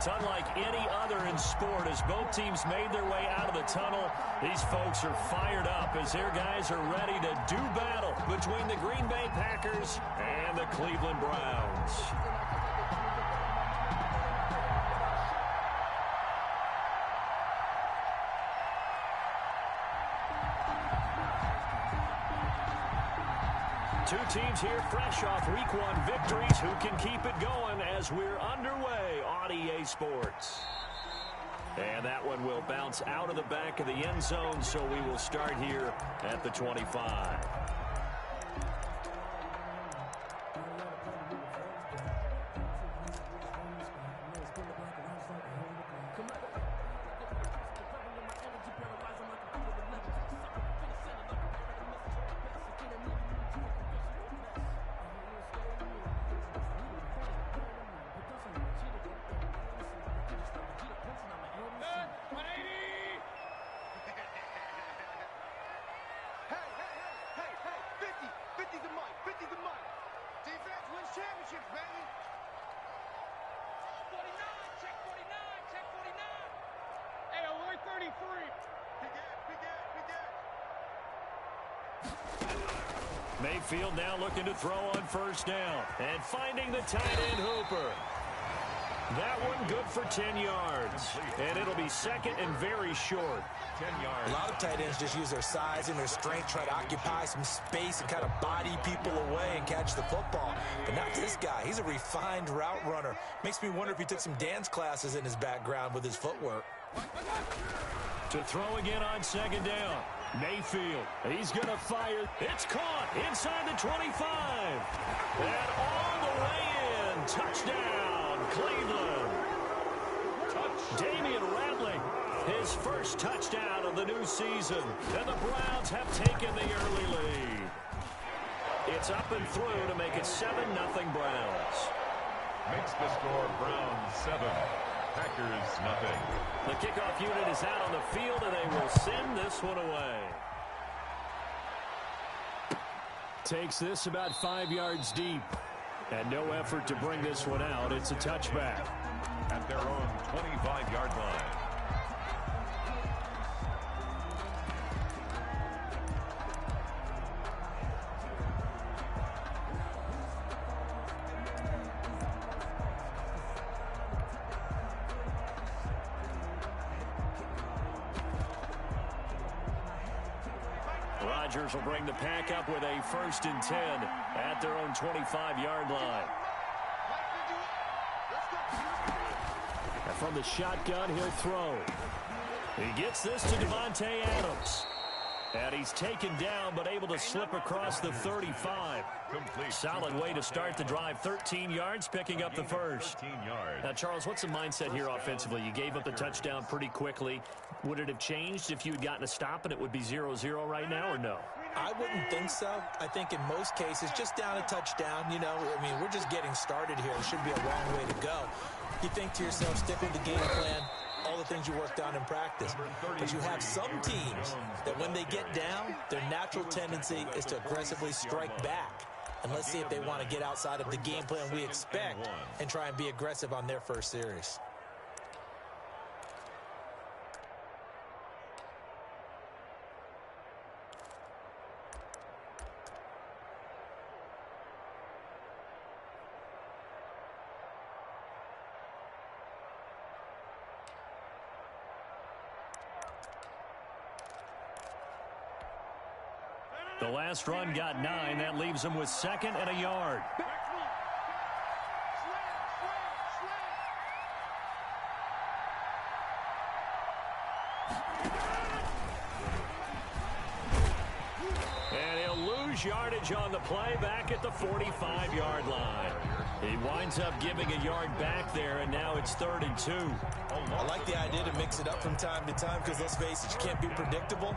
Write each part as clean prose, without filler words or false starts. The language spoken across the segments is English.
It's unlike any other in sport as both teams made their way out of the tunnel. These folks are fired up as their guys are ready to do battle between the Green Bay Packers and the Cleveland Browns. Two teams here fresh off Week 1 victories who can keep it going as we're underway on EA Sports. And that one will bounce out of the back of the end zone, so we will start here at the 25. Mayfield now looking to throw on first down and finding the tight end Hooper. That one good for 10 yards, and it'll be second and very short. 10 yards. A lot of tight ends just use their size and their strength, try to occupy some space and kind of body people away and catch the football. But not this guy. He's a refined route runner. Makes me wonder if he took some dance classes in his background with his footwork. To throw again on second down. Mayfield, he's going to fire. It's caught inside the 25. And all the way in. Touchdown, Cleveland. Damian Rattling, his first touchdown of the new season. And the Browns have taken the early lead. It's up and through to make it 7-0 Browns. Makes the score Browns 7. Packers nothing. The kickoff unit is out on the field, and they will send this one away. Takes this about 5 yards deep. And no effort to bring this one out. It's a touchback. At their own 25-yard line. Rodgers will bring the pack up with a 1st and 10 at their own 25-yard line. And from the shotgun, he'll throw. He gets this to Devontae Adams. And he's taken down, but able to slip across the 35. Solid way to start the drive. 13 yards, picking up the first. Now, Charles, what's the mindset here offensively? You gave up the touchdown pretty quickly. Would it have changed if you had gotten a stop and it would be 0-0 right now, or no? I wouldn't think so. I think in most cases, just down a touchdown, you know, I mean, we're just getting started here. It should be a long way to go. You think to yourself, stick with the game plan, all the things you worked on in practice. But you have some teams that when they get down, their natural tendency is to aggressively strike back. And let's see if they want to get outside of the game plan we expect and try and be aggressive on their first series. The last run got 9. That leaves them with 2nd and a yard. And he'll lose yardage on the play back at the 45-yard line. He winds up giving a yard back there, and now it's 3rd and 2. I like the idea to mix it up from time to time because, let's face it, you can't be predictable.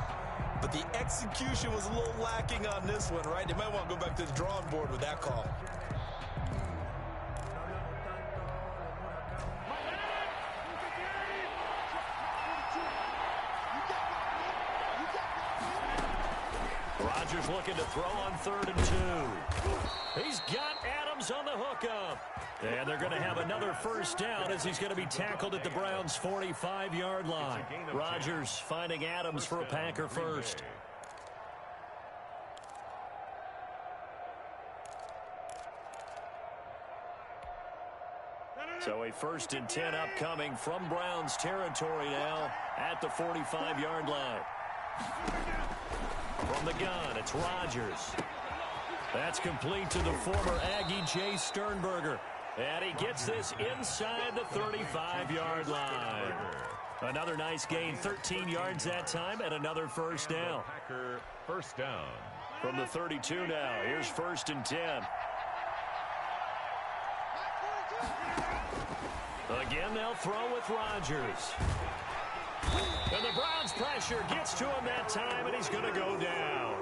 But the execution was a little lacking on this one, right? They might want to go back to the drawing board with that call. Rodgers looking to throw on 3rd and 2. He's got Adams Adams on the hookup. And they're going to have another first down as he's going to be tackled at the Browns' 45-yard line. Rodgers finding Adams for a Packer first. So a 1st and 10 upcoming from Browns territory now at the 45-yard line. From the gun, it's Rodgers. That's complete to the former Aggie Jay Sternberger. And he gets this inside the 35-yard line. Another nice gain, 13 yards that time, and another first down. Packer first down. From the 32 now, here's 1st and 10. Again, they'll throw with Rodgers. And the Browns pressure gets to him that time, and he's going to go down.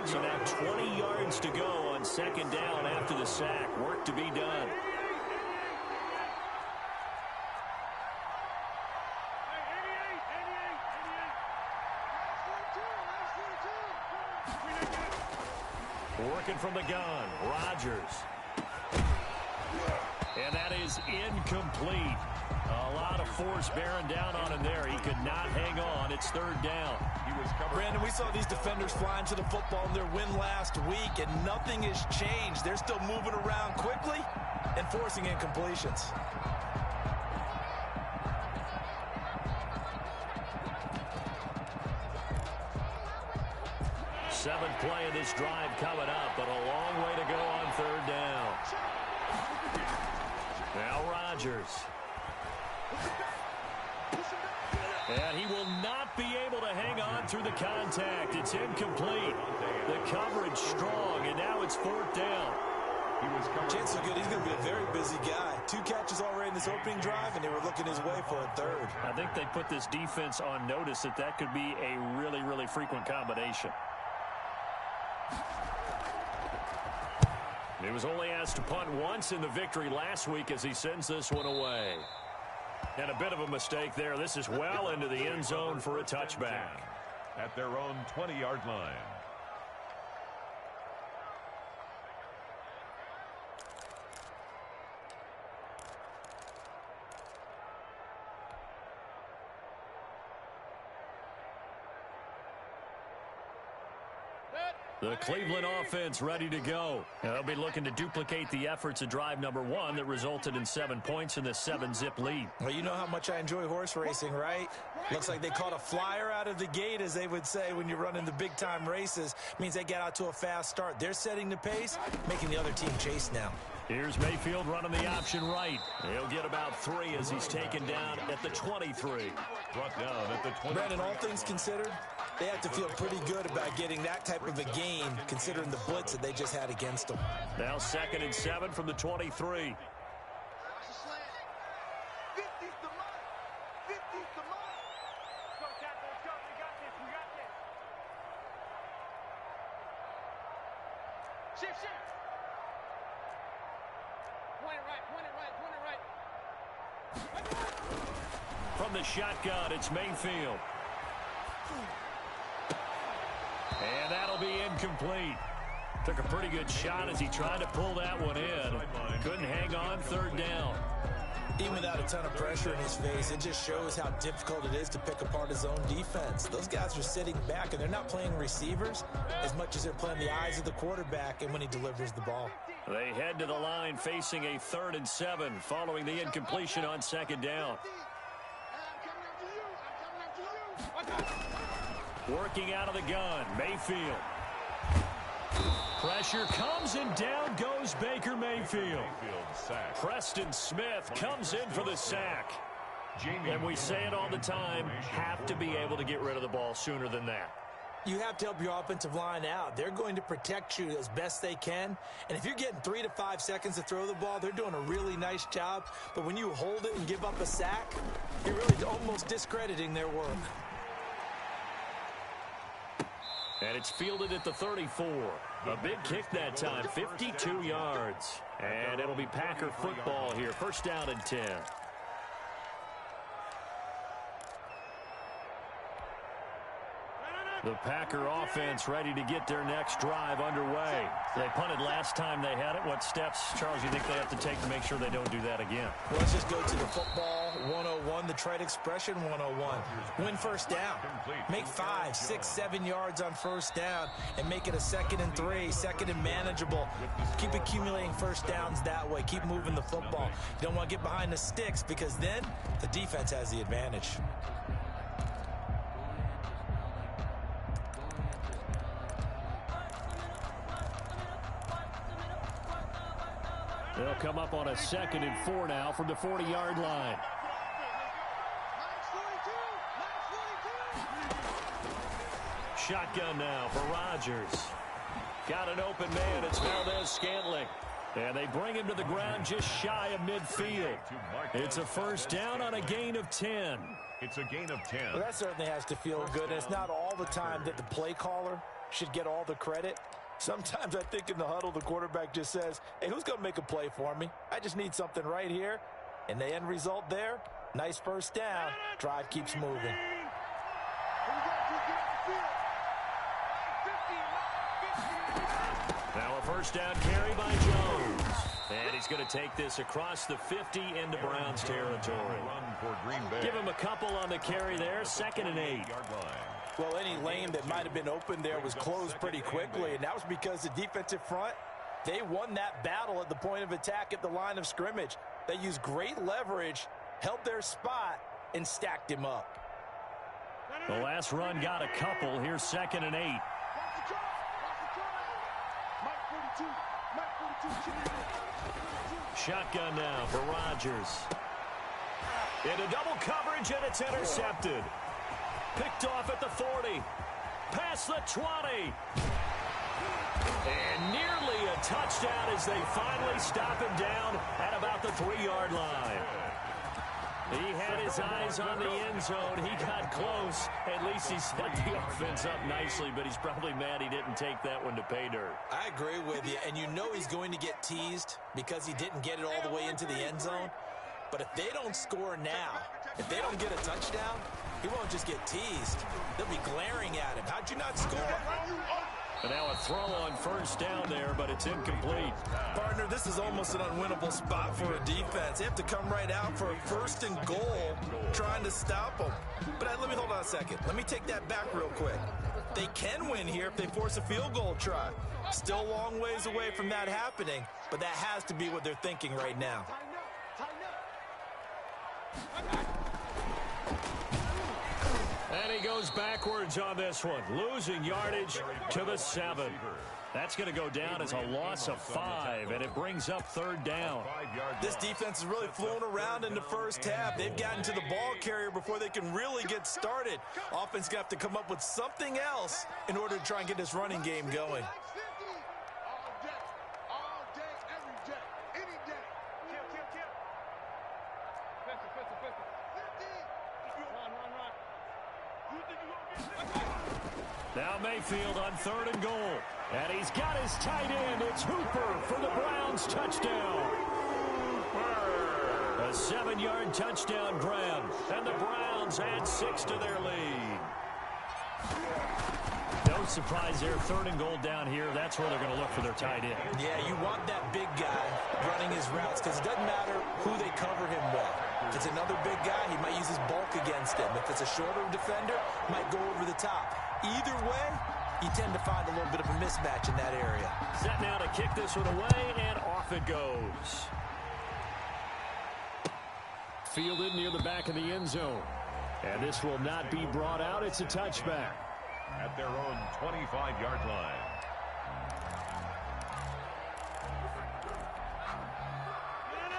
So now 20 yards to go on 2nd down after the sack. Work to be done. Working from the gun, Rodgers. And that is incomplete. A lot of force bearing down on him there. He could not hang on. It's 3rd down. Brandon, we saw these defenders flying to the football in their win last week, and nothing has changed. They're still moving around quickly and forcing incompletions. Seventh play of this drive coming up, but a long way to go on 3rd down. Now Rodgers. And he will not be able to hang on through the contact. It's incomplete. The coverage strong, and now it's 4th down. Chances are good. He's going to be a very busy guy. 2 catches already in this opening drive, and they were looking his way for a 3rd. I think they put this defense on notice that could be a really, really frequent combination. He was only asked to punt once in the victory last week as he sends this one away. And a bit of a mistake there. This is well into the end zone for a touchback. At their own 20-yard line. The Cleveland offense ready to go. They'll be looking to duplicate the efforts of drive number 1 that resulted in 7 points in the 7-zip lead. Well, you know how much I enjoy horse racing, right? Looks like they caught a flyer out of the gate, as they would say when you're running the big-time races. Means they get out to a fast start. They're setting the pace, making the other team chase now. Here's Mayfield running the option right. He'll get about 3 as he's taken down at the 23. Brought down at the 20. Brandon, all things considered, they have to feel pretty good about getting that type of a gain, considering the blitz that they just had against them. Now 2nd and 7 from the 23. From the shotgun, it's Mayfield. And that'll be incomplete. Took a pretty good shot as he tried to pull that one in. Couldn't hang on, 3rd down. Even without a ton of pressure in his face, it just shows how difficult it is to pick apart his own defense. Those guys are sitting back, and they're not playing receivers as much as they're playing the eyes of the quarterback and when he delivers the ball. They head to the line facing a 3rd and 7 following the incompletion on 2nd down. Working out of the gun, Mayfield. Pressure comes and down goes Baker Mayfield. Preston Smith comes in for the sack. And we say it all the time, have to be able to get rid of the ball sooner than that. You have to help your offensive line out. They're going to protect you as best they can. And if you're getting 3 to 5 seconds to throw the ball, they're doing a really nice job. But when you hold it and give up a sack, you're really almost discrediting their work. And it's fielded at the 34. A big kick that time, 52 yards. And it'll be Packer football here. 1st down and 10. The Packer offense ready to get their next drive underway. They punted last time they had it. What steps, Charles, you think they have to take to make sure they don't do that again? Well, let's just go to the football 101, the trade expression 101. Win first down. Make 5, 6, 7 yards on first down and make it a 2nd and 3, 2nd and manageable. Keep accumulating first downs that way. Keep moving the football. You don't want to get behind the sticks because then the defense has the advantage. They'll come up on a 2nd and 4 now from the 40-yard line. Shotgun now for Rodgers. Got an open man. It's Valdez-Scantling. And they bring him to the ground just shy of midfield. It's a first down on a gain of 10. It's a gain of 10. Well, that certainly has to feel good. It's not all the time that the play caller should get all the credit. Sometimes I think in the huddle, the quarterback just says, hey, who's going to make a play for me? I just need something right here. And the end result there, nice first down. Drive keeps moving. Now a first down carry by Jones. And he's going to take this across the 50 into Browns territory. Give him a couple on the carry there, 2nd and 8. Well, any lane that might have been open there was closed pretty quickly, and that was because the defensive front, they won that battle at the point of attack at the line of scrimmage. They used great leverage, held their spot, and stacked him up. The last run got a couple. Here's 2nd and 8. Shotgun now for Rodgers. Into double coverage, and it's intercepted. Picked off at the 40. Past the 20. And nearly a touchdown as they finally stop him down at about the 3-yard line. He had his eyes on the end zone. He got close. At least he set the offense up nicely, but he's probably mad he didn't take that one to pay dirt. I agree with you, and you know he's going to get teased because he didn't get it all the way into the end zone. But if they don't score now, if they don't get a touchdown, he won't just get teased. They'll be glaring at him. How'd you not score? And now a throw on first down there, but it's incomplete. Partner, this is almost an unwinnable spot for a defense. They have to come right out for a 1st and goal trying to stop them. But let me hold on a second. Let me take that back real quick. They can win here if they force a field goal try. Still a long ways away from that happening, but that has to be what they're thinking right now. And he goes backwards on this one, losing yardage to the 7. That's going to go down as a loss of 5, and it brings up 3rd down. This defense has really flown around in the first half. They've gotten to the ball carrier before they can really get started. Offense going to have to come up with something else in order to try and get this running game going. Now Mayfield on 3rd and goal. And he's got his tight end. It's Hooper for the Browns touchdown. A 7-yard touchdown grab. And the Browns add 6 to their lead. No surprise there. 3rd and goal down here. That's where they're going to look for their tight end. Yeah, you want that big guy running his routes because it doesn't matter who they cover him with. If it's another big guy, he might use his bulk against him. If it's a shorter defender, might go over the top. Either way, you tend to find a little bit of a mismatch in that area. Set now to kick this one away, and off it goes. Fielded near the back of the end zone. And this will not be brought out. It's a touchback. At their own 25-yard line.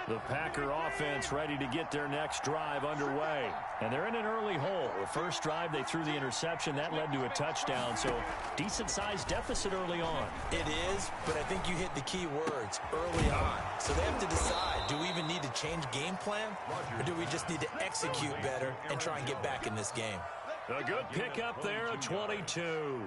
The Packer offense ready to get their next drive underway. And they're in an early hole. The first drive, they threw the interception. That led to a touchdown, so decent-sized deficit early on. It is, but I think you hit the key words, early on. So they have to decide, do we even need to change game plan, or do we just need to execute better and try and get back in this game? A good pickup there, a 22.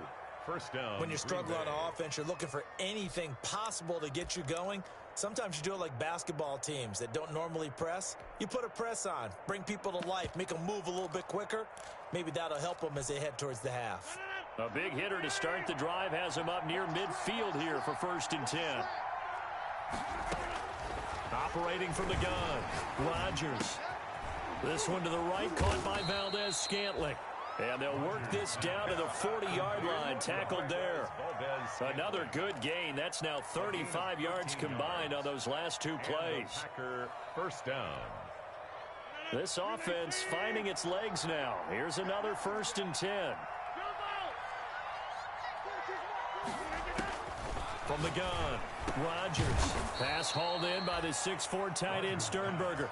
First down. When you're struggling on offense, you're looking for anything possible to get you going. Sometimes you do it like basketball teams that don't normally press. You put a press on, bring people to life, make them move a little bit quicker. Maybe that'll help them as they head towards the half. A big hitter to start the drive has him up near midfield here for 1st and 10. Operating from the gun, Rodgers. This one to the right, caught by Valdez-Scantling. And they'll work this down to the 40-yard line, tackled there. Another good gain. That's now 35 yards combined on those last 2 plays. First down. This offense finding its legs now. Here's another 1st and 10. From the gun, Rodgers. Pass hauled in by the 6'4" tight end Sternberger.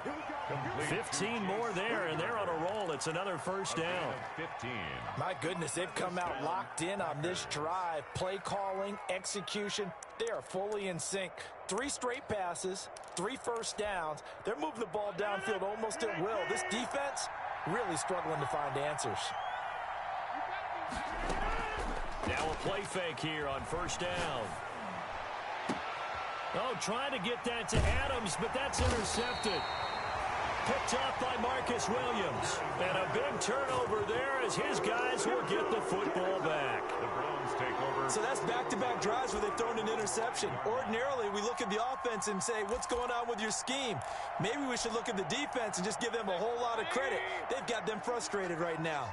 15 more there, and they're on a roll. It's another 1st down. 15. My goodness, they've come out locked in on this drive. Play calling, execution, they are fully in sync. 3 straight passes, 3 first downs. They're moving the ball downfield almost at will. This defense really struggling to find answers. Now a play fake here on 1st down. Oh, trying to get that to Adams, but that's intercepted. Picked up by Marcus Williams. And a big turnover there as his guys will get the football back. The Browns take over. So that's back-to-back drives where they've thrown an interception. Ordinarily, we look at the offense and say, what's going on with your scheme? Maybe we should look at the defense and just give them a whole lot of credit. They've got them frustrated right now.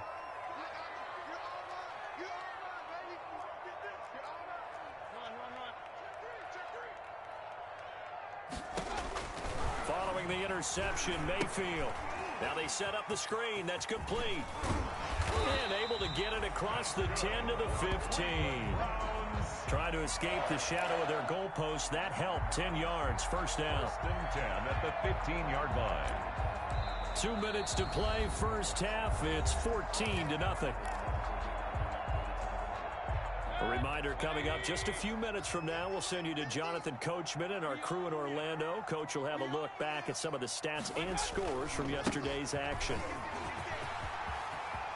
Following the interception, Mayfield. Now they set up the screen. That's complete. And able to get it across the 10 to the 15. Trying to escape the shadow of their goalpost. That helped. 10 yards. 1st down. 1st and 10 at the 15-yard line. 2 minutes to play. 1st half. It's 14-0. A reminder coming up just a few minutes from now, we'll send you to Jonathan Coachman and our crew in Orlando. Coach will have a look back at some of the stats and scores from yesterday's action.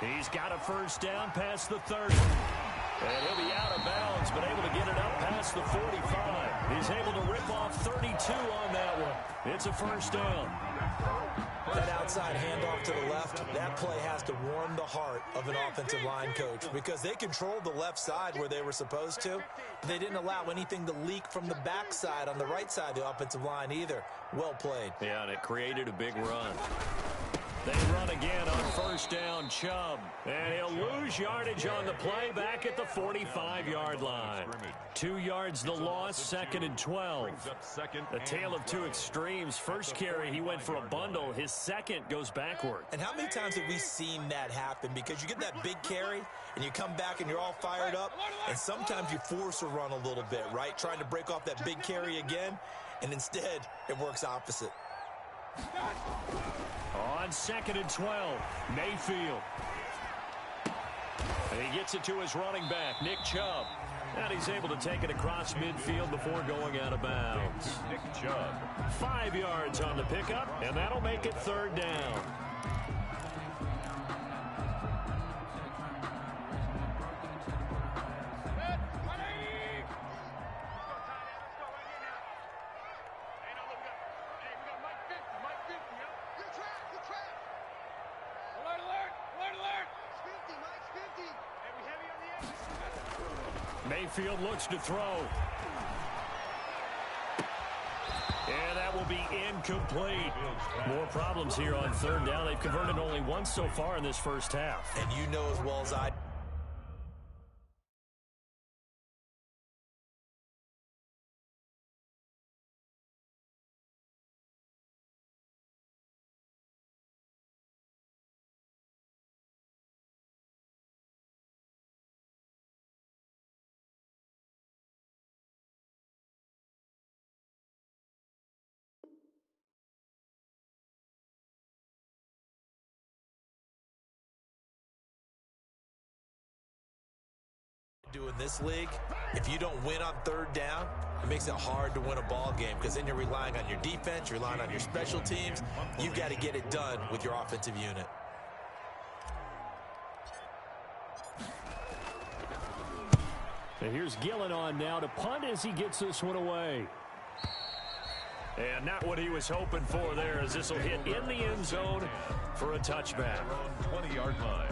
He's got a 1st down past the 30. And he'll be out of bounds, but able to get it up past the 45. He's able to rip off 32 on that one. It's a 1st down. That outside handoff to the left, that play has to warm the heart of an offensive line coach because they controlled the left side where they were supposed to. But they didn't allow anything to leak from the backside on the right side of the offensive line either. Well played. Yeah, and it created a big run. They run again on 1st down, Chubb. And he'll lose yardage on the play back at the 45-yard line. 2 yards the loss, 2nd and 12. A tale of 2 extremes. First carry, he went for a bundle. His second goes backward. And how many times have we seen that happen? Because you get that big carry, and you come back and you're all fired up, and sometimes you force a run a little bit, right? Trying to break off that big carry again, and instead it works opposite. On 2nd and 12, Mayfield. And he gets it to his running back, Nick Chubb. And he's able to take it across midfield before going out of bounds. Nick Chubb. 5 yards on the pickup, and that'll make it 3rd down. Mayfield looks to throw. And that will be incomplete. More problems here on 3rd down. They've converted only once so far in this 1st half. And you know as well as I do in this league, if you don't win on 3rd down, it makes it hard to win a ball game because then you're relying on your defense, you're relying on your special teams. You've got to get it done with your offensive unit. And here's Gillen on now to punt as he gets this one away. And not what he was hoping for there, as this will hit in the end zone for a touchback. Around 20-yard line.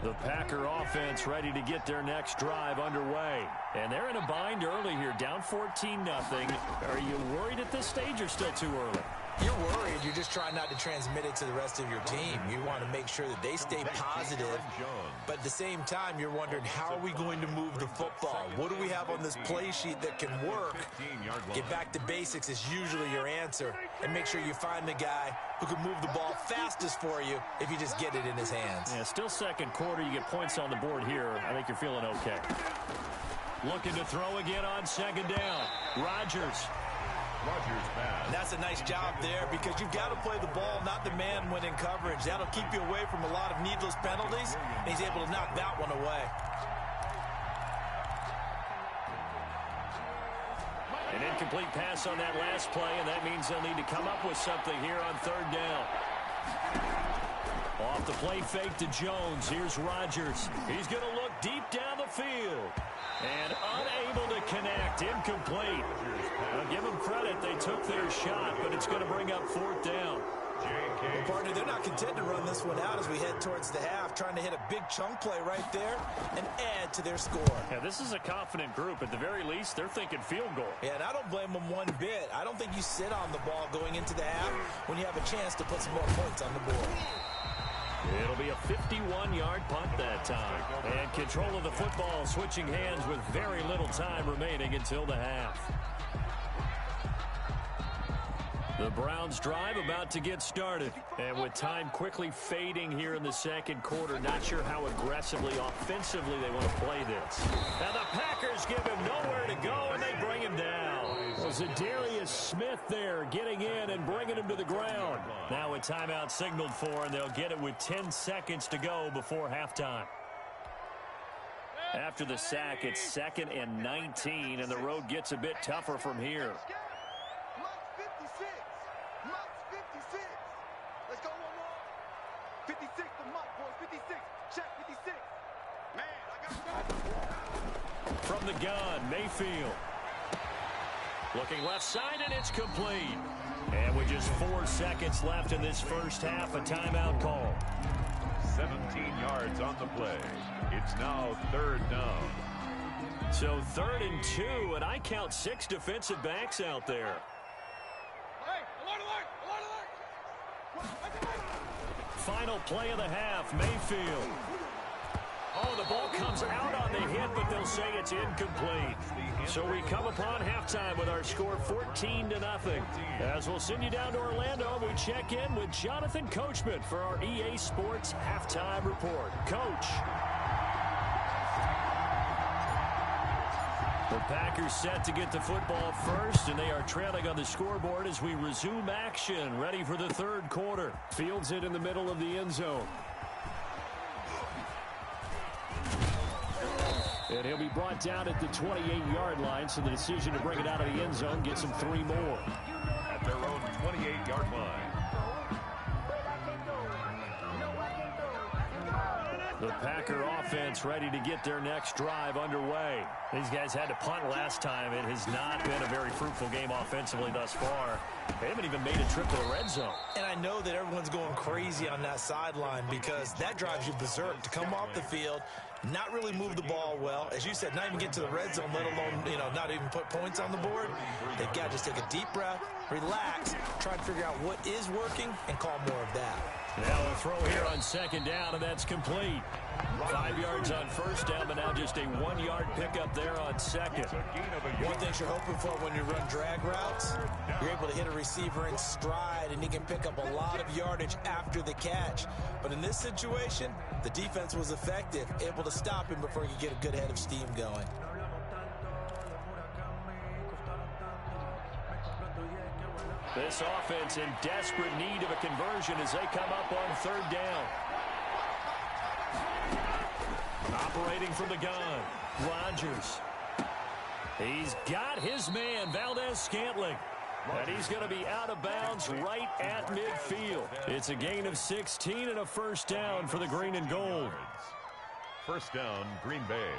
The Packer offense ready to get their next drive underway. And they're in a bind early here, down 14-0. Are you worried at this stage or still too early? You're worried. You're just trying not to transmit it to the rest of your team. You want to make sure that they stay positive. But at the same time, you're wondering, how are we going to move the football? What do we have on this play sheet that can work? Get back to basics is usually your answer. And make sure you find the guy who can move the ball fastest for you if you just get it in his hands. Yeah, still second quarter. You get points on the board here. I think you're feeling okay. Looking to throw again on second down. Rodgers. And that's a nice job there, because you've got to play the ball, not the man when in coverage. That'll keep you away from a lot of needless penalties, and he's able to knock that one away. An incomplete pass on that last play, and that means they'll need to come up with something here on third down. Off the play fake to Jones. Here's Rodgers. He's going to look deep down the field. And unable to connect. Incomplete. I'll give them credit. They took their shot, but it's going to bring up fourth down. Well, partner, they're not content to run this one out as we head towards the half, trying to hit a big chunk play right there and add to their score. Yeah, this is a confident group. At the very least, they're thinking field goal. Yeah, and I don't blame them one bit. I don't think you sit on the ball going into the half when you have a chance to put some more points on the board. It'll be a 51-yard punt that time. And control of the football switching hands with very little time remaining until the half. The Browns drive about to get started. And with time quickly fading here in the second quarter, not sure how aggressively, offensively they want to play this. Now the Packers give him nowhere to go, and they bring him down. Zadarius Smith there getting in and bringing him to the ground. Now a timeout signaled for, and they'll get it with 10 seconds to go before halftime. After the sack, it's 2nd and 19, and the road gets a bit tougher from here. From the gun, Mayfield. Looking left side, and it's complete. And with just 4 seconds left in this first half, a timeout call. 17 yards on the play. It's now third down. So 3rd and 2, and I count 6 defensive backs out there. Final play of the half, Mayfield. Oh, the ball comes out on the hit, but they'll say it's incomplete. So we come upon halftime with our score 14-0. As we'll send you down to Orlando, we check in with Jonathan Coachman for our EA Sports Halftime Report. Coach. The Packers set to get the football first, and they are trailing on the scoreboard as we resume action, ready for the third quarter. Fields it in the middle of the end zone. And he'll be brought down at the 28-yard line, so the decision to bring it out of the end zone gets him 3 more. At their own 28-yard line. The Packer offense ready to get their next drive underway. These guys had to punt last time. It has not been a very fruitful game offensively thus far. They haven't even made a trip to the red zone. And I know that everyone's going crazy on that sideline, because that drives you berserk to come off the field, not really move the ball well. As you said, not even get to the red zone, let alone, not even put points on the board. They've got to just take a deep breath, relax, try to figure out what is working, and call more of that. Now a throw here on second down, and that's complete. 5 yards on first down, but now just a 1-yard pickup there on second. One thing you're hoping for when you run drag routes, you're able to hit a receiver in stride, and he can pick up a lot of yardage after the catch. But in this situation, the defense was effective, able to stop him before he could get a good head of steam going. This offense in desperate need of a conversion as they come up on third down. Operating from the gun, Rodgers. He's got his man, Valdez-Scantling. And he's going to be out of bounds right at midfield. It's a gain of 16 and a first down for the green and gold. First down, Green Bay.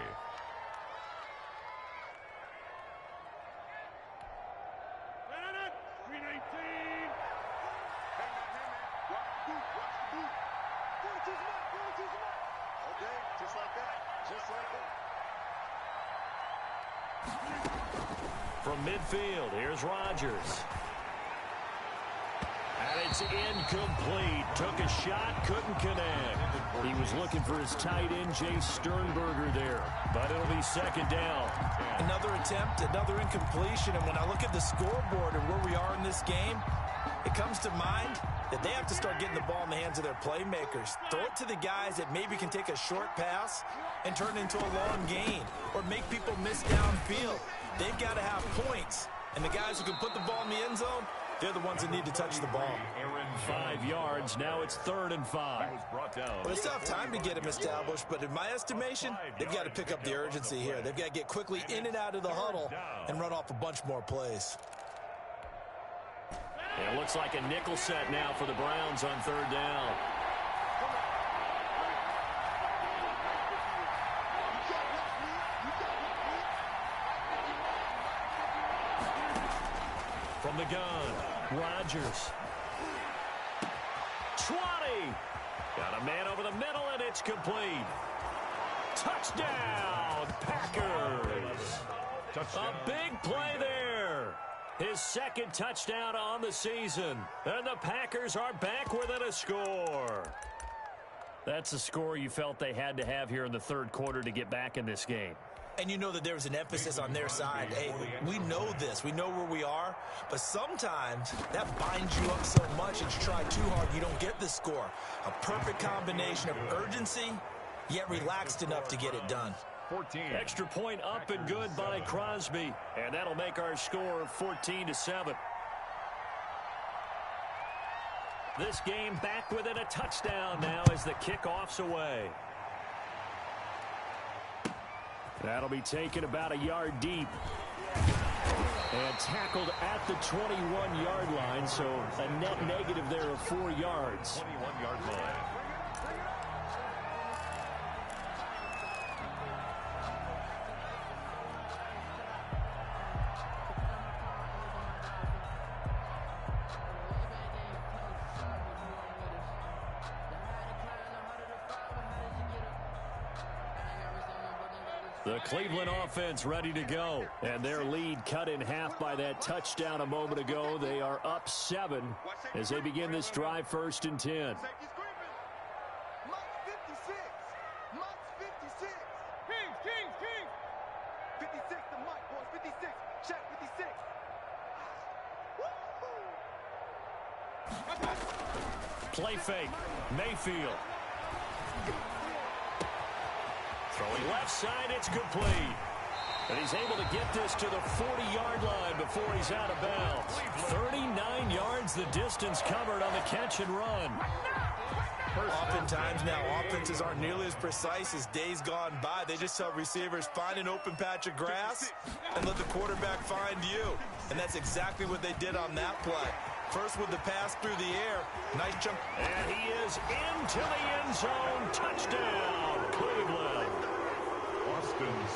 Green 18. Okay, just like that. Just like that. From midfield, here's Rodgers. And it's incomplete. Took a shot, couldn't connect. He was looking for his tight end, Jay Sternberger there. But it'll be second down. Another attempt, another incompletion. And when I look at the scoreboard and where we are in this game, it comes to mind that they have to start getting the ball in the hands of their playmakers. Throw it to the guys that maybe can take a short pass and turn it into a long gain or make people miss downfield. They've got to have points. And the guys who can put the ball in the end zone, they're the ones that need to touch the ball. 5 yards. Now it's 3rd and 5. Well, it's tough time to get them established, but in my estimation, they've got to pick up the urgency here. They've got to get quickly in and out of the huddle and run off a bunch more plays. It looks like a nickel set now for the Browns on 3rd down. From the gun, Rodgers. 20. Got a man over the middle, and it's complete. Touchdown, Packers. A big play there. His second touchdown on the season. And the Packers are back within a score. That's a score you felt they had to have here in the third quarter to get back in this game. And you know that there's an emphasis on their side. Hey, we know this. We know where we are. But sometimes that binds you up so much that you try too hard, you don't get the score. A perfect combination of urgency, yet relaxed enough to get it done. 14. Extra point up and good by Crosby. And that'll make our score 14-7. This game back within a touchdown now as the kickoff's away. That'll be taken about a yard deep. And tackled at the 21-yard line, so a net negative there of 4 yards. 21-yard line. The Cleveland offense ready to go. And their lead cut in half by that touchdown a moment ago. They are up 7 as they begin this drive 1st and 10. Mike 56. Mike 56. Kings. 56 to Mike, boys. 56. Check 56. Play fake. Mayfield. Throwing left side, it's complete. And he's able to get this to the 40-yard line before he's out of bounds. 39 yards the distance covered on the catch and run. Oftentimes now, offenses aren't nearly as precise as days gone by. They just tell receivers, find an open patch of grass and let the quarterback find you. And that's exactly what they did on that play. First with the pass through the air. Nice jump. And he is into the end zone. Touchdown, Cleveland.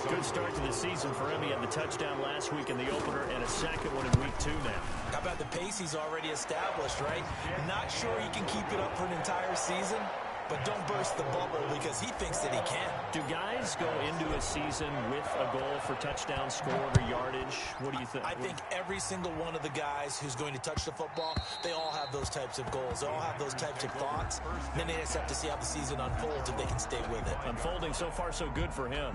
Good start to the season for him. He had the touchdown last week in the opener and a second one in week 2 now. How about the pace he's already established, right? Not sure he can keep it up for an entire season, but don't burst the bubble because he thinks that he can. Do guys go into a season with a goal for touchdown scored or yardage? What do you think? I think every single one of the guys who's going to touch the football, they all have those types of goals. They all have those types of thoughts. And then they just have to see how the season unfolds if they can stay with it. Unfolding so far so good for him.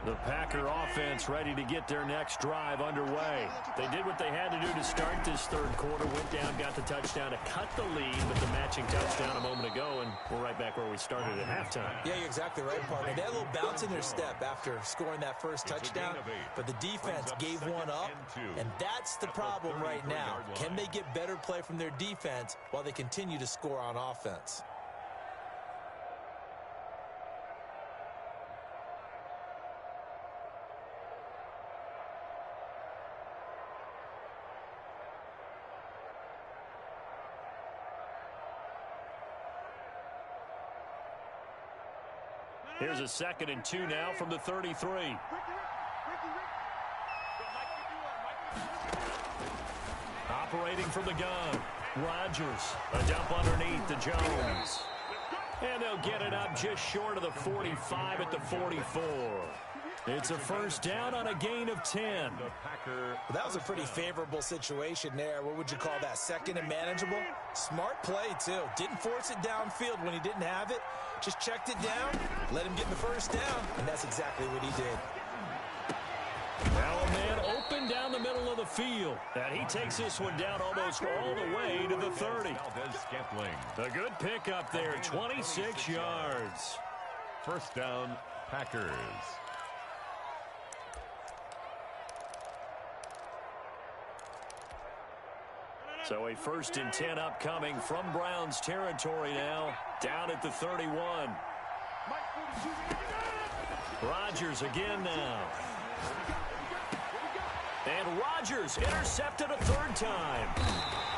The Packer offense ready to get their next drive underway. They did what they had to do to start this third quarter. Went down, got the touchdown to cut the lead, but the matching touchdown a moment ago, and we're right back where we started at halftime. Yeah, you're exactly right, partner. They had a little bounce in their step after scoring that first touchdown, but the defense gave one up, and that's the problem right now. Can they get better play from their defense while they continue to score on offense? Here's a 2nd and 2 now from the 33. Operating from the gun, Rodgers. A dump underneath to Jones. And they'll get it up just short of the 45 at the 44. It's a first down on a gain of 10. That was a pretty favorable situation there. What would you call that? 2nd and manageable? Smart play, too. Didn't force it downfield when he didn't have it. Just checked it down, let him get the first down, and that's exactly what he did. Now a man open down the middle of the field. And he takes this one down almost all the way to the 30. A good pickup there, 26 yards. First down, Packers. So a 1st and 10 upcoming from Browns territory now, down at the 31. Rodgers again now. And Rodgers intercepted a 3rd time.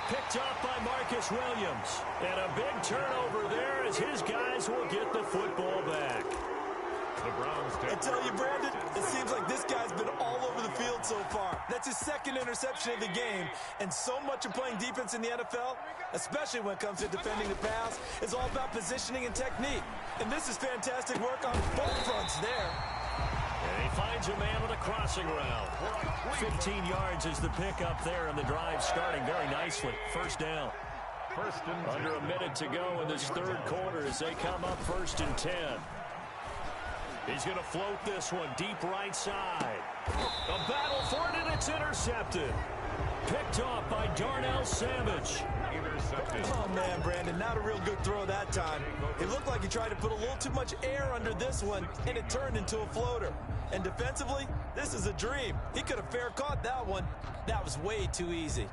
Picked off by Marcus Williams. And a big turnover there as his guys will get the football back. The Browns I tell you, Brandon, it seems like this guy's been all over the field so far. That's his 2nd interception of the game. And so much of playing defense in the NFL, especially when it comes to defending the pass, is all about positioning and technique. And this is fantastic work on both fronts there. And he finds a man on a crossing route. 15 yards is the pickup there, and the drive starting very nicely. First down. Under a minute to go in this third quarter as they come up 1st and 10. He's going to float this one deep right side. A battle for it, and it's intercepted. Picked off by Darnell Savage. Oh, man, Brandon, not a real good throw that time. It looked like he tried to put a little too much air under this one, and it turned into a floater. And defensively, this is a dream. He could have fair caught that one. That was way too easy.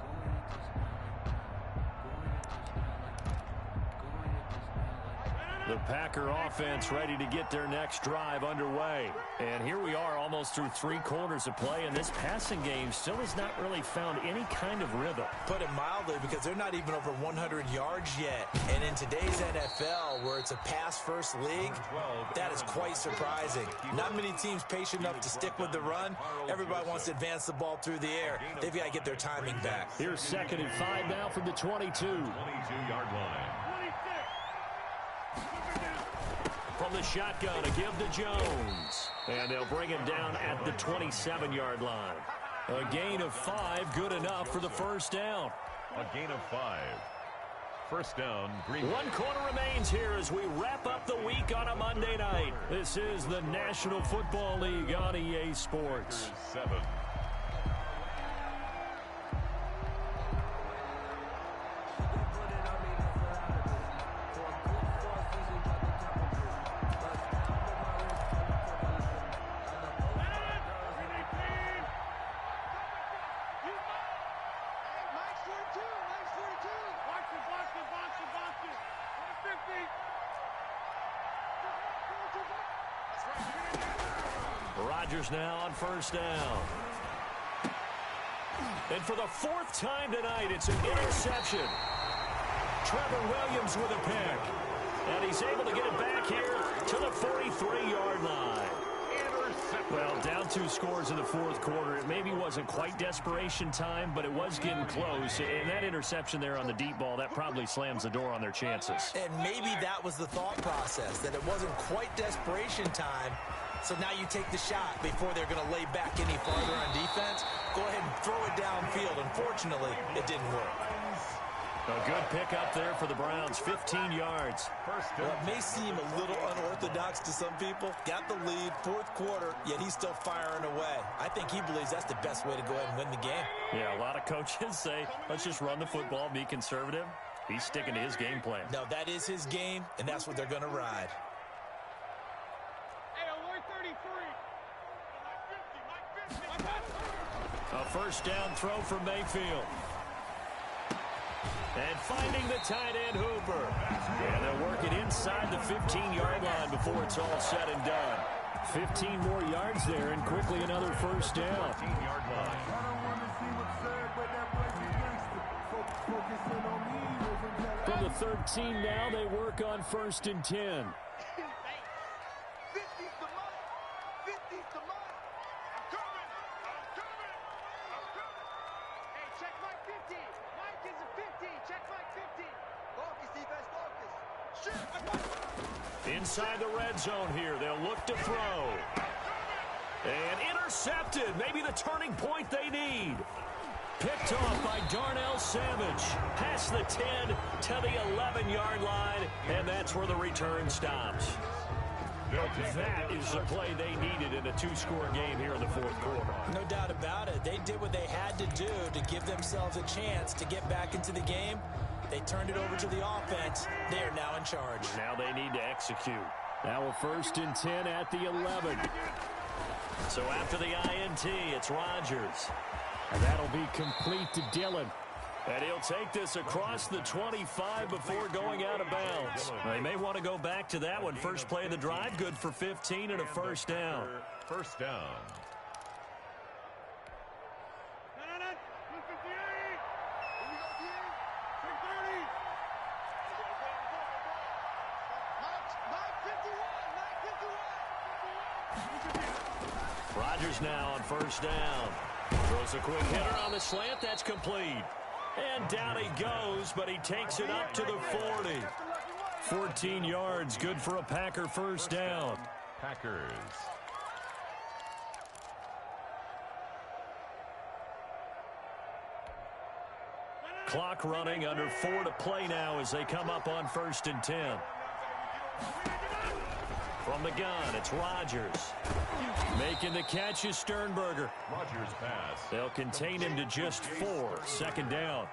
The Packer offense ready to get their next drive underway. And here we are almost through 3 quarters of play, and this passing game still has not really found any kind of rhythm. Put it mildly, because they're not even over 100 yards yet. And in today's NFL, where it's a pass-first league, that is quite surprising. Not many teams patient enough to stick with the run. Everybody wants to advance the ball through the air. They've got to get their timing back. Here's 2nd and 5 now from the 22. 22-yard line. From the shotgun, a give to Jones. And they'll bring him down at the 27-yard line. A gain of 5, good enough for the first down. A gain of 5. First down, Green. 1 quarter remains here as we wrap up the week on a Monday night. This is the National Football League on EA Sports. 7. Rodgers now on first down. And for the 4th time tonight, it's an interception. Trevor Williams with a pick. And he's able to get it back here to the 43-yard line. Well, down 2 scores in the 4th quarter. It maybe wasn't quite desperation time, but it was getting close. And that interception there on the deep ball, that probably slams the door on their chances. And maybe that was the thought process, that it wasn't quite desperation time. So now you take the shot before they're going to lay back any farther on defense. Go ahead and throw it downfield. Unfortunately, it didn't work. A good pickup there for the Browns, 15 yards. Well, it may seem a little unorthodox to some people. Got the lead, fourth quarter, yet he's still firing away. I think he believes that's the best way to go ahead and win the game. Yeah, a lot of coaches say, let's just run the football, be conservative. He's sticking to his game plan. No, that is his game, and that's what they're going to ride. A first down throw for Mayfield. And finding the tight end, Hooper. And they'll work it inside the 15-yard line before it's all said and done. 15 more yards there, and quickly another first down. 15-yard line. From the 13 now, they work on 1st and 10. 50's the mark. 50's the mark. I'm coming. I'm coming. I'm coming. Hey, check Mike 50. Mike is a 50. Check Mike 50. Focus, defense, focus. Shit. Inside the red zone here, they'll look to throw. And intercepted. Maybe the turning point they need. Picked off by Darnell Savage. Past the 10 to the 11-yard line, and that's where the return stops. That is the play they needed in a two-score game here in the fourth quarter. No doubt about it. They did what they had to do to give themselves a chance to get back into the game. They turned it over to the offense. They are now in charge. Now they need to execute. Now a 1st and 10 at the 11. So after the INT, it's Rodgers. And that'll be complete to Dillon. And he'll take this across the 25 before going out of bounds. They may want to go back to that one. First play of the drive, good for 15 and a first down. First down. Rodgers now on first down. Throws a quick hitter on the slant. That's complete. And down he goes, but he takes it up to the 40. 14 yards, good for a Packer first down. Packers. Clock running, under 4 to play now as they come up on 1st and 10. From the gun, it's Rodgers. Making the catch is Sternberger. Rodgers pass. They'll contain him to just 4. Second down.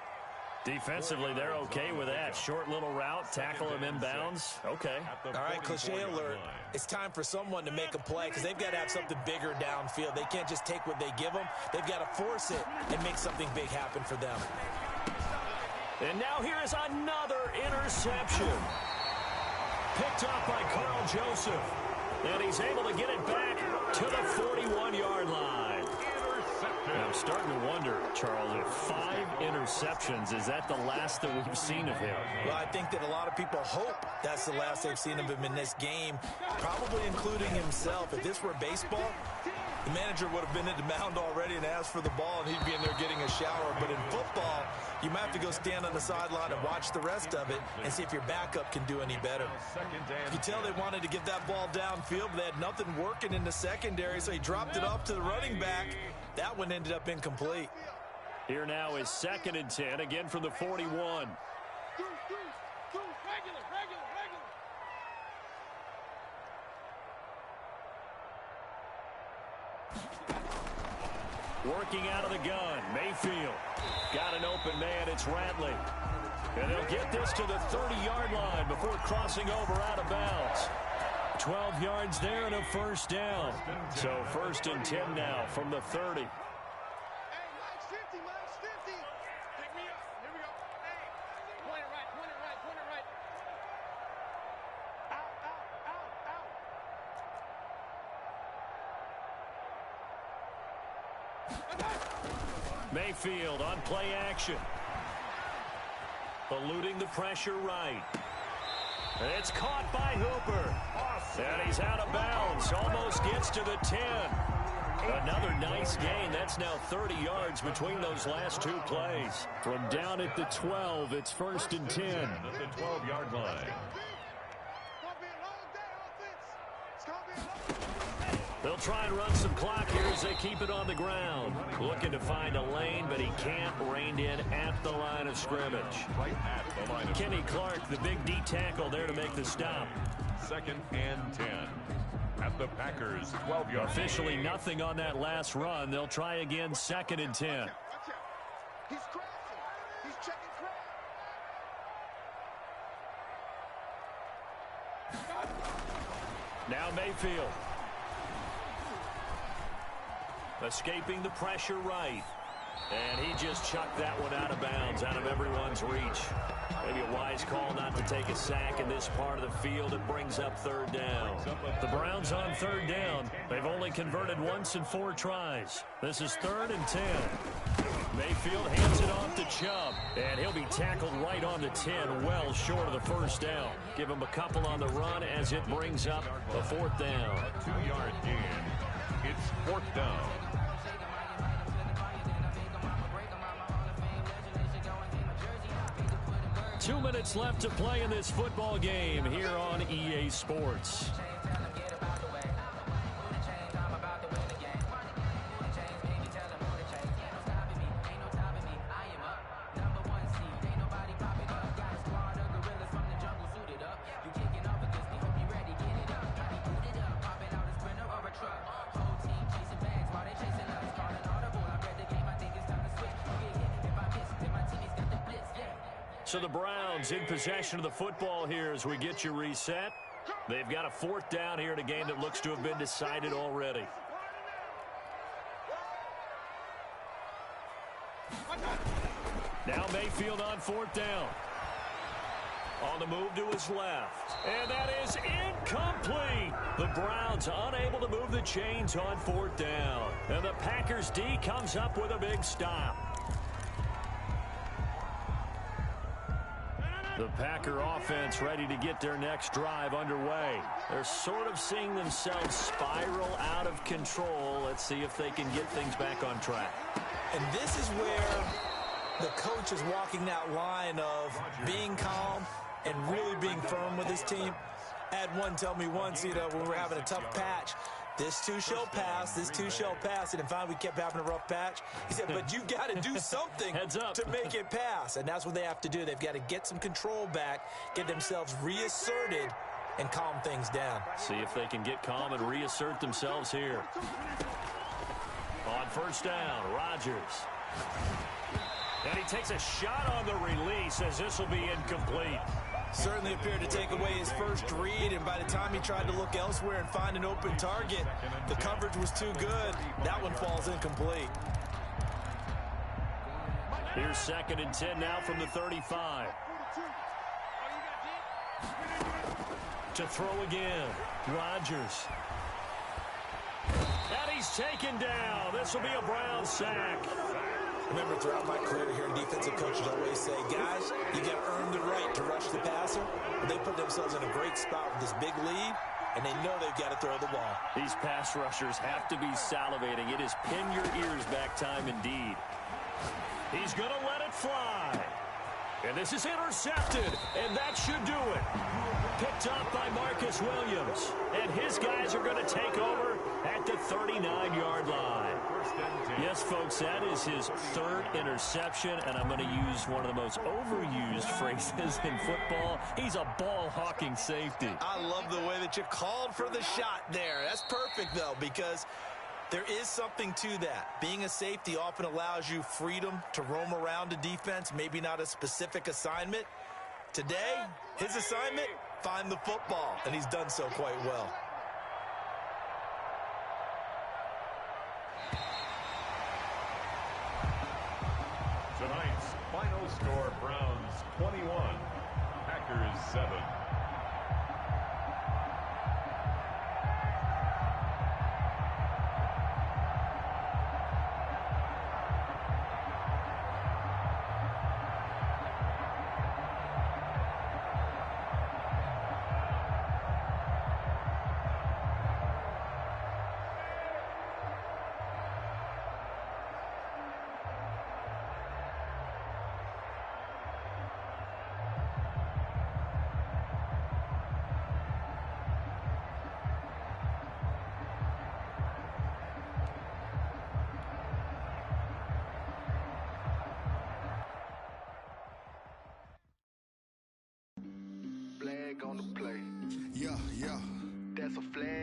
Defensively, they're okay with that. Short little route, tackle him inbounds. Okay. All right, cliche alert. It's time for someone to make a play because they've got to have something bigger downfield. They can't just take what they give them. They've got to force it and make something big happen for them. And now here is another interception. Picked off by Carl Joseph. And he's able to get it back to the 41-yard line. And I'm starting to wonder, Charles, if 5 interceptions, is that the last that we've seen of him? Well, I think that a lot of people hope that's the last they've seen of him in this game, probably including himself. If this were baseball, the manager would have been in the mound already and asked for the ball, and he'd be in there getting a shower. But in football, you might have to go stand on the sideline and watch the rest of it and see if your backup can do any better. You can tell they wanted to get that ball downfield, but they had nothing working in the secondary, so he dropped it off to the running back. That one ended up incomplete. Here now is 2nd and 10, again from the 41. Working out of the gun, Mayfield. Got an open man, it's Ratley. And they'll get this to the 30-yard line before crossing over out of bounds. 12 yards there and a first down. So 1st and 10 now from the 30. Hey, Mike's 50, Mike's 50. Pick me up. Here we go. Hey, point it right, point it right, point it right. Out, out, out, out. Mayfield on play action. Eluding the pressure right. It's caught by Hooper. And he's out of bounds. Almost gets to the 10. Another nice gain. That's now 30 yards between those last 2 plays. From down at the 12, it's 1st and 10. At the 12-yard line. It's gonna be a long day, offense. It's gonna be a long day. They'll try and run some clock here as they keep it on the ground. Looking to find a lane, but he can't rein in at the line of scrimmage. Right at the line of Kenny Clark, the big D tackle there to make the stop. 2nd and 10. At the Packers' 12-yard. Officially nothing on that last run. They'll try again 2nd and 10. Watch out. He's crashing. He's checking crash. Now Mayfield. Escaping the pressure right. And he just chucked that one out of bounds, out of everyone's reach. Maybe a wise call not to take a sack in this part of the field. It brings up 3rd down. The Browns on 3rd down. They've only converted once in 4 tries. This is 3rd and 10. Mayfield hands it off to Chubb, and he'll be tackled right on the 10, well short of the 1st down. Give him a couple on the run as it brings up the 4th down. A 2-yard gain. It's 4th down. 2 minutes left to play in this football game here on EA Sports. So the Browns in possession of the football here as we get you reset. They've got a 4th down here in a game that looks to have been decided already. Now Mayfield on 4th down. On the move to his left. And that is incomplete. The Browns unable to move the chains on 4th down. And the Packers D comes up with a big stop. The Packer offense ready to get their next drive underway. They're sort of seeing themselves spiral out of control. Let's see if they can get things back on track. And this is where the coach is walking that line of being calm and really being firm with his team. I had one tell me once, when we were having a tough patch, this too shall pass, this too shall pass. And finally, we kept having a rough patch. He said, but you got to do something to make it pass. And that's what they have to do. They've got to get some control back, get themselves reasserted, and calm things down. See if they can get calm and reassert themselves here. On 1st down, Rodgers. And he takes a shot on the release as this will be incomplete. Certainly appeared to take away his first read, and by the time he tried to look elsewhere and find an open target, the coverage was too good. That one falls incomplete. Here's 2nd and 10 now from the 35. To throw again, Rodgers. And he's taken down. This will be a Brown sack. Remember, throughout my career here, defensive coaches always say, guys, you got to earn the right to rush the passer. But they put themselves in a great spot with this big lead, and they know they've got to throw the ball. These pass rushers have to be salivating. It is pin your ears back time indeed. He's going to let it fly. And this is intercepted, and that should do it. Picked up by Marcus Williams. And his guys are going to take over at the 39-yard line. Yes, folks, that is his 3rd interception, and I'm going to use one of the most overused phrases in football. He's a ball-hawking safety. I love the way that you called for the shot there. That's perfect, though, because there is something to that. Being a safety often allows you freedom to roam around a defense, maybe not a specific assignment. Today, his assignment, find the football, and he's done so quite well. Tonight's final score, Browns 21, Packers 7.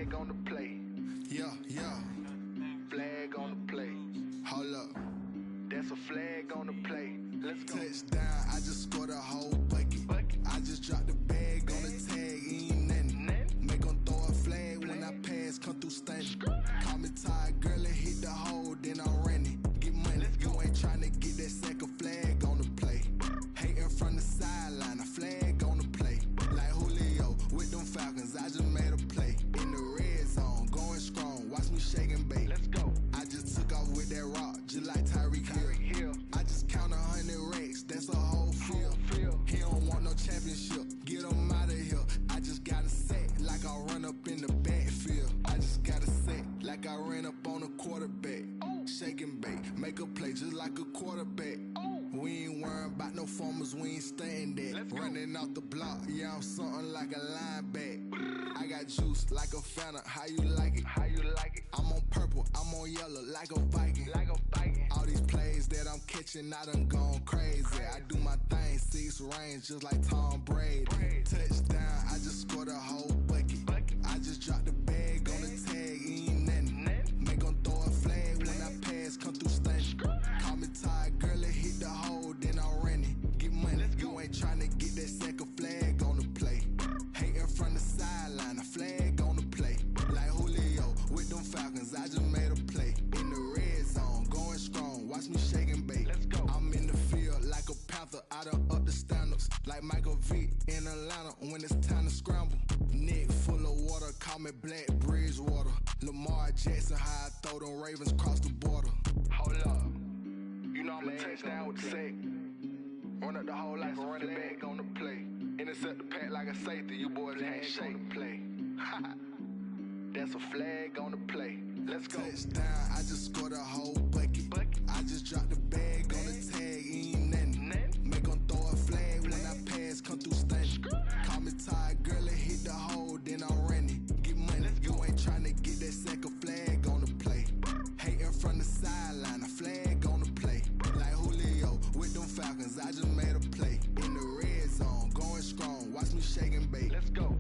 flag on the play. Yeah, yeah. Flag on the play. Hold up. That's a flag on the play. Let's go. Touchdown, I just scored a whole bucket. I just dropped the bag on the tag, ain't nothing. Make 'em throw a flag when I pass, come through stunning. Call me tired, girl, and hit the hole, then I'm running. Get money, you ain't tryna get that second flag on the play. Hating from the sideline, a flag on the play. Like Julio with them Falcons, I just made a play. In the red zone, going strong, watch me shake and bake. Let's go. I just took off with that rock, just like Tyreek Hill. I just count 100 racks, that's a whole field. He don't want no championship, get him out of here. I just got a set, like I run up in the backfield. I just got a set, like I ran up on a quarterback. Shake and bake, make a play just like a quarterback. We ain't worrying about no formers, we ain't staying there. Running off the block, yeah, I'm something like a lineback. I got juice like a Fanta, how you like it? How you like it? I'm on purple, I'm on yellow, like a Viking. Like a Viking. All these plays that I'm catching, I done gone crazy. I do my thing, 6 range, just like Tom Brady. Touchdown, I just scored a whole bucket. I just dropped the bag on the tag, ain't nothing. Make 'em throw a flag when I pass, come through stunning. Call me tired, girl, and hit the hole, then I'm running. Get money, you ain't tryna get that second flag on the play. Hating from the sideline, a flag on the play. Like Julio with them Falcons, I just made a play. In the red zone, going strong, watch me shake and bake. Let's go. I'm in the field like a panther, I done up the standards. Like Michael Vick in Atlanta when it's time to scramble. Neck full of water, call me Black Bridgewater. Lamar Jackson, how I throw them Ravens cross the border. Hold up, you know I'm a touchdown with the sack. Run up the whole like a running back on the play. Intercept the pack like a safety, you boys ain't shake the play. That's a flag on the play. Let's go. Touchdown, I just scored a whole bucket. I just dropped the bag on the tag, ain't nothing. Make 'em throw a flag when I pass, come through stunning. Call me tired, girl, and hit the hole, then I'm running. Get money, you ain't tryna get that second flag on the play. Hating from the sideline, a flag on the play. Like Julio with them Falcons, I just made a play. In the red zone, going strong, watch me shake and bake. Let's go.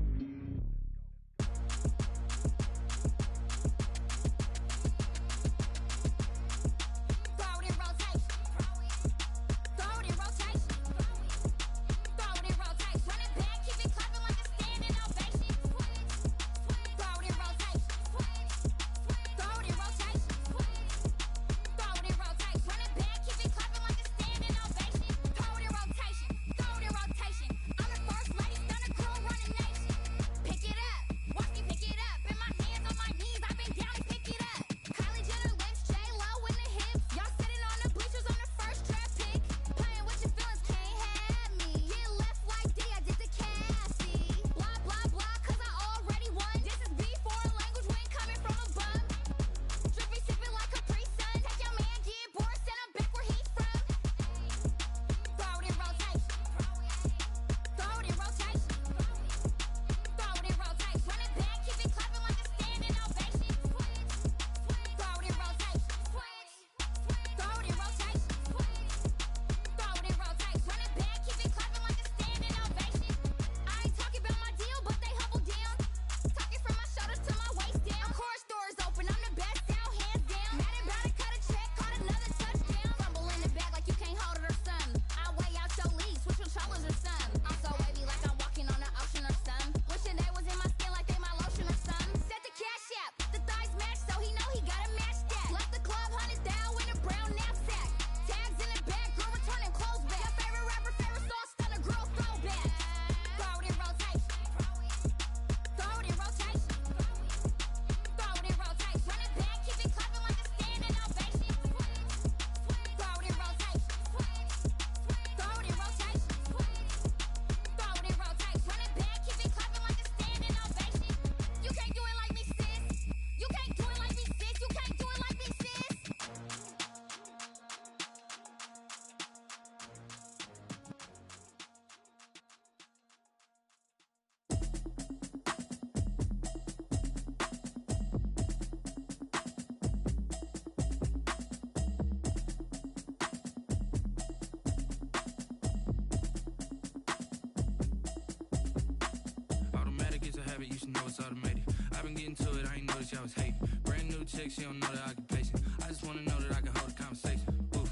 Automatic is a habit, you should know it's automated. I've been getting to it, I ain't noticed y'all was hating. Brand new chick, she don't know the occupation. I just wanna know that I can hold a conversation. Oof,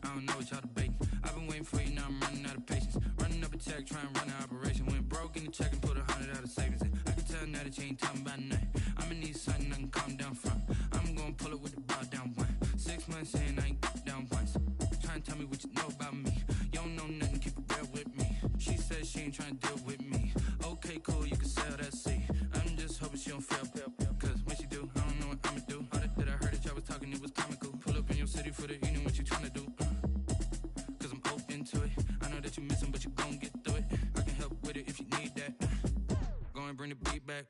I don't know what y'all debating. I've been waiting for you, now I'm running out of patience. Running up a check, trying to run an operation. Went broke in the check and put 100 out of savings in. I can tell now that you ain't talking about nothing. I'ma need something I can calm down from. I'm gonna pull it with the bar down one. 6 months in, I ain't down once. Trying to tell me what you know about me. You don't know nothing, keep it real with me. She said she ain't trying to deal with me. Okay, cool, you can sell that seat. I'm just hoping she don't fail. Cause when she do, I don't know what I'ma do. All that I heard that y'all was talking, it was comical. Pull up in your city for the evening, what you trying to do? Cause I'm open to it. I know that you missing, but you gon' get through it. I can help with it if you need that. Go and bring the beat back.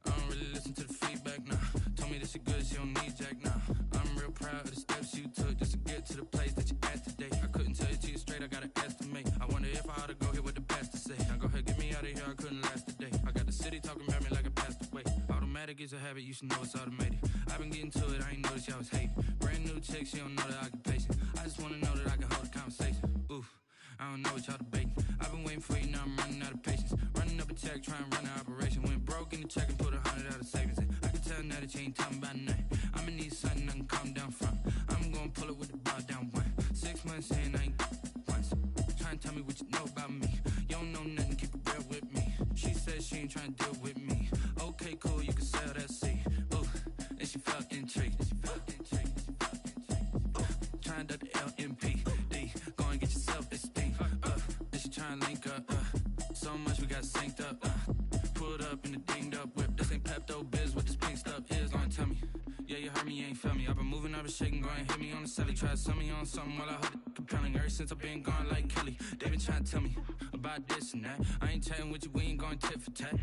I don't really listen to the feedback, nah. Told me that she good, she don't need jack, nah. I'm real proud of the steps you took just to get to the place that you at today. I couldn't tell it to you straight, I gotta estimate. I wonder if I ought to go here with the pastor say. Now go ahead, get me out of here, I couldn't last a day. I got the city talking about me like I passed away. Automatic is a habit, you should know it's automated. I've been getting to it, I ain't noticed y'all was hating. Brand new chick, she don't know the occupation. I just wanna know that I can hold a conversation. Oof, I don't know what y'all debating. I've been waiting for you, now I'm running out of patience. Running up a check, trying to run an operation. Went broke in the check and put 100 out of savings in. I can tell now that you ain't talking about nothing. I'ma need something I can calm down from. I'm gonna pull it with the bar down one. 6 months in, I ain't once. Trying to tell me what you know about me. You don't know nothing, keep it real with me. She said she ain't trying to deal with me. Okay, cool, you can sell that seat. Ooh, and she felt intrigued. Trying to the LMPD. Go and get your self-esteem. And she trying to link up. So much we got synced up. Pulled up in the dinged up whip. This ain't Pepto Biz, what this pink stuff is. Gonna tell me. Yeah, you heard me, you ain't felt me. I've been moving, I've been shaking, go and hit me on the celly. Try to sell me on something while I hold it compelling. Ever since I've been gone like Kelly, they been trying to tell me about this and that. I ain't chatting with you, we ain't going tit for tat.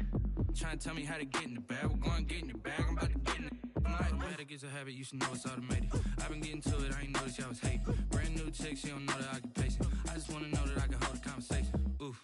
Trying to tell me how to get in the bag. We're going to get in the bag, I'm about to get in it. I'm like, automatic is a habit, you should know it's automated. I've been getting to it, I ain't noticed y'all was hating. Brand new chick, she don't know the occupation. I just wanna know that I can hold a conversation. Oof,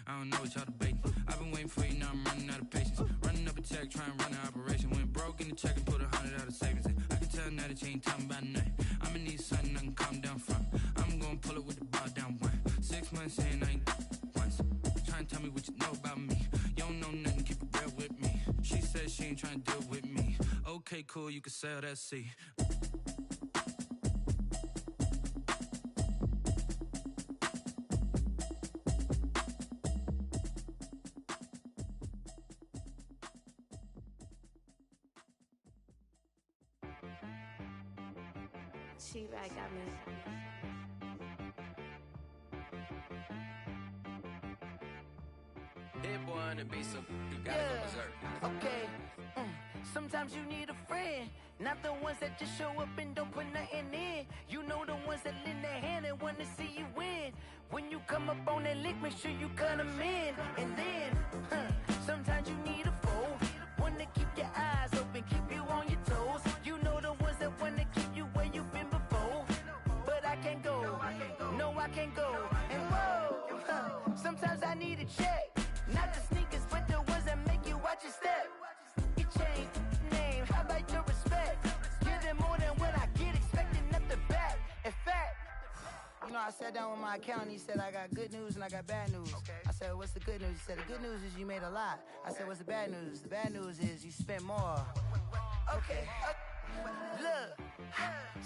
I don't know what y'all debating. I've been waiting for you, now I'm running out of patience. Running up a check, trying to run an operation. Went broke in the check and put 100 out of savings in. I can tell now that you ain't talking about nothing. I'ma need something I can calm down from. I'm gonna pull it with the bar down one. 6 months in, I ain't once. Trying to tell me what you know about me. You don't know nothing, keep it real with me. She said she ain't trying to deal with me. Okay, cool, you can sell that seat. She-Rag got me. Hit boy on the beat, so you gotta go berserk. Okay. Sometimes you need a friend, not the ones that just show up and don't put nothing in. You know the ones that lend their hand and want to see you win. When you come up on that lick, make sure you cut them in. And then, sometimes you need a foe, one to keep your eyes open, keep you on your toes. You know the ones that want to keep you where you've been before. But I can't go, no I can't go. And whoa, sometimes I need a check. Not the sneakers, but the ones that make you watch your step. You change name, how about your respect? Give them more than what I get, expecting nothing back. In fact, you know, I sat down with my accountant, he said I got good news and I got bad news. I said, what's the good news? He said, the good news is you made a lot. I said, what's the bad news? The bad news is you spent more. Okay, look,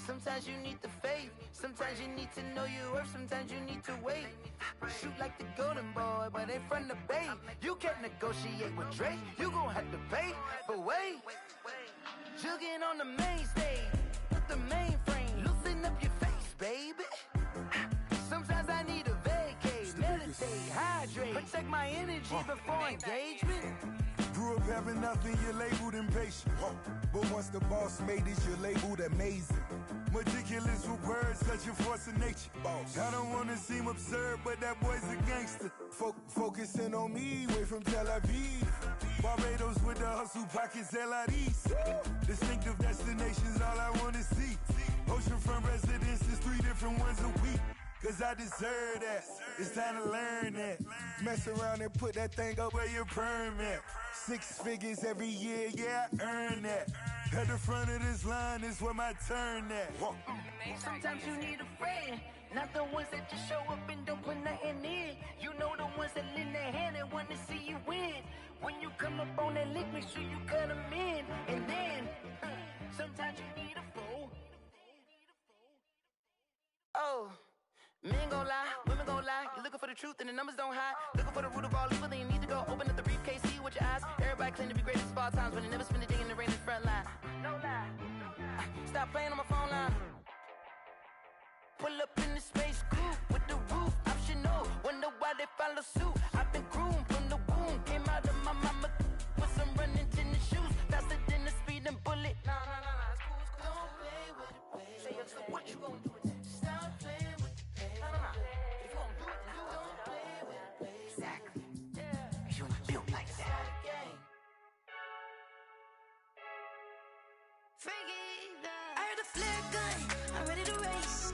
sometimes you need the faith, sometimes you need to know your worth, sometimes you need to wait. Shoot like the golden boy, but they from the bay. You can't negotiate with Drake, you gon' have to pay. But wait, jugging on the main stage, with the mainframe, loosen up your face, baby. Sometimes I need a vacate, meditate, hydrate, protect my energy before engagement. Grew up having nothing, you're labeled impatient. But once the boss made it, you're labeled amazing. Meticulous with words, such a force of nature. I don't wanna seem absurd, but that boy's a gangster. Focusing on me, way from Tel Aviv. Barbados with the hustle pockets, LIDs. Distinctive destinations, all I wanna see. Oceanfront residences, 3 different ones a week. Cause I deserve that, it's time to learn that. Mess around and put that thing up where your permit. 6 figures every year, yeah, I earn that. At the front of this line is where my turn at. Sometimes you need a friend, not the ones that just show up and don't put nothing in. You know the ones that lend their hand and want to see you win. When you come up on that lick, make sure you cut them in. for the truth and the numbers don't hide. Looking for the root of all evil, then you need to go open up the briefcase, see with your eyes. Everybody claim to be greatest of all times, but they never spend a day in the rain in the front line. No lie. Stop playing on my phone line. Pull up in the space coupe with the roof optional. Wonder why they follow suit. I've been groomed from the womb. Came out of my mama with some running tennis shoes. Faster than a speeding bullet. Nah, it's cool, it's cool. Don't play with it, baby. Say, so what you gonna do with it? Stop playing with it, baby. Nah. If you gonna do it, then do it. Don't play with it, baby. Exactly. Yeah. You ain't built like that. I heard a flare gun, I'm ready to race.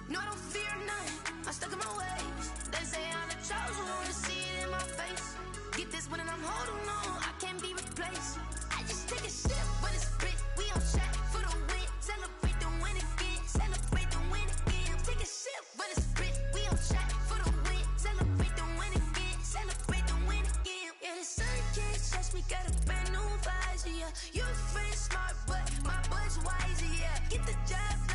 No, I don't fear nothing, I'm stuck in my ways. They say I'm the chosen one, see it in my face. Get this one and I'm holding on, I can't be replaced. I just take a sip, but it's spit. We on track for the win. Celebrate the win again, celebrate the win again. Take a sip, but it's spit. We on track for the win. Celebrate the win again, celebrate the win again. Yeah, the sun can't touch me, got a brand new visor, yeah. You friend smart, but my boy's wiser, yeah. Get the job done.